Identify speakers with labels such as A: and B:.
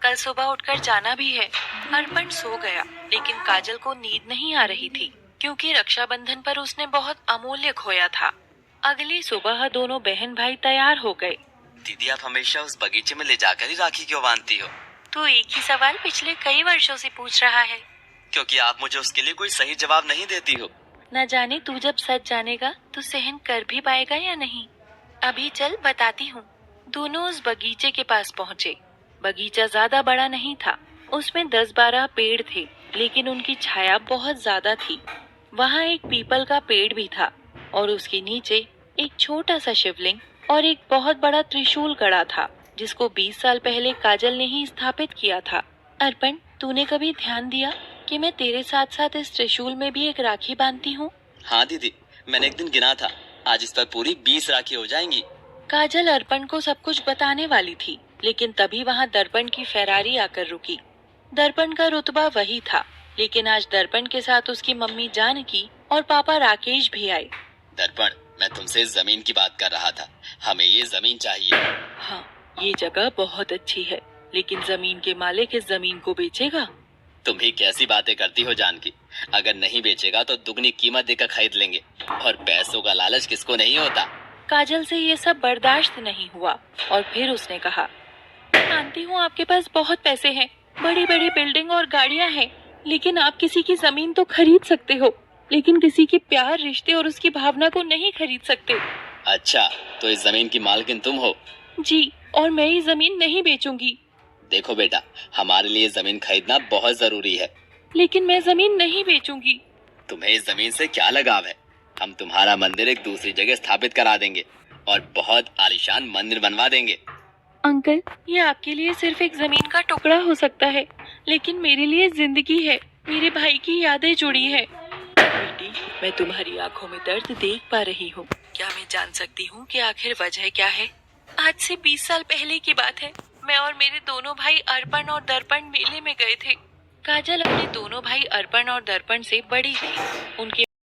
A: कल सुबह उठकर जाना भी है। अर्पण सो गया, लेकिन काजल को नींद नहीं आ रही थी, क्योंकि रक्षाबंधन पर उसने बहुत अमूल्य खोया था। अगली सुबह दोनों बहन भाई तैयार हो गए।
B: दीदी, आप हमेशा उस बगीचे में ले जाकर ही राखी क्यों बांधती हो?
A: तू एक ही सवाल पिछले कई वर्षों से पूछ रहा है।
B: क्योंकि आप मुझे उसके लिए कोई सही जवाब नहीं देती हो।
A: न जाने तू जब सच जानेगा तो सहन कर भी पाएगा या नहीं। अभी चल बताती हूँ। दोनों उस बगीचे के पास पहुँचे। बगीचा ज्यादा बड़ा नहीं था, उसमें 10-12 पेड़ थे, लेकिन उनकी छाया बहुत ज्यादा थी। वहाँ एक पीपल का पेड़ भी था और उसके नीचे एक छोटा सा शिवलिंग और एक बहुत बड़ा त्रिशूल गड़ा था, जिसको 20 साल पहले काजल ने ही स्थापित किया था। अर्पण, तूने कभी ध्यान दिया कि मैं तेरे साथ साथ इस त्रिशूल में भी एक राखी बांधती हूँ?
B: हाँ दीदी, मैंने एक दिन गिना था। आज इस पर पूरी 20 राखी हो जाएंगी।
A: काजल अर्पण को सब कुछ बताने वाली थी, लेकिन तभी वहाँ दर्पण की फेरारी आकर रुकी। दर्पण का रुतबा वही था, लेकिन आज दर्पण के साथ उसकी मम्मी जानकी और पापा राकेश भी आए।
B: दर्पण, मैं तुमसे इस जमीन की बात कर रहा था। हमें ये जमीन चाहिए।
A: हाँ, ये जगह बहुत अच्छी है, लेकिन जमीन के मालिक इस जमीन को बेचेगा?
B: तुम ही कैसी बातें करती हो जानकी। अगर नहीं बेचेगा तो दुगनी कीमत देकर खरीद लेंगे, और पैसों का लालच किसको नहीं होता।
A: काजल से ये सब बर्दाश्त नहीं हुआ और फिर उसने कहा, मैं मानती हूँ आपके पास बहुत पैसे हैं, बड़ी बड़ी बिल्डिंग और गाड़ियाँ हैं, लेकिन आप किसी की जमीन तो खरीद सकते हो, लेकिन किसी के प्यार, रिश्ते और उसकी भावना को नहीं खरीद सकते।
B: अच्छा, तो इस जमीन की मालकिन तुम हो?
A: जी, और मैं ये जमीन नहीं बेचूंगी।
B: देखो बेटा, हमारे लिए जमीन खरीदना बहुत जरूरी है।
A: लेकिन मैं जमीन नहीं बेचूंगी।
B: तुम्हें इस जमीन से क्या लगाव है? हम तुम्हारा मंदिर एक दूसरी जगह स्थापित करा देंगे और बहुत आलीशान मंदिर बनवा देंगे।
A: अंकल, ये आपके लिए सिर्फ एक जमीन का टुकड़ा हो सकता है, लेकिन मेरे लिए जिंदगी है, मेरे भाई की यादें जुड़ी है। बेटी, मैं तुम्हारी आंखों में दर्द देख पा रही हूँ। क्या मैं जान सकती हूँ कि आखिर वजह क्या है? आज से 20 साल पहले की बात है। मैं और मेरे दोनों भाई अर्पण और दर्पण मेले में गए थे। काजल अपने दोनों भाई अर्पण और दर्पण से बड़ी थी। उनके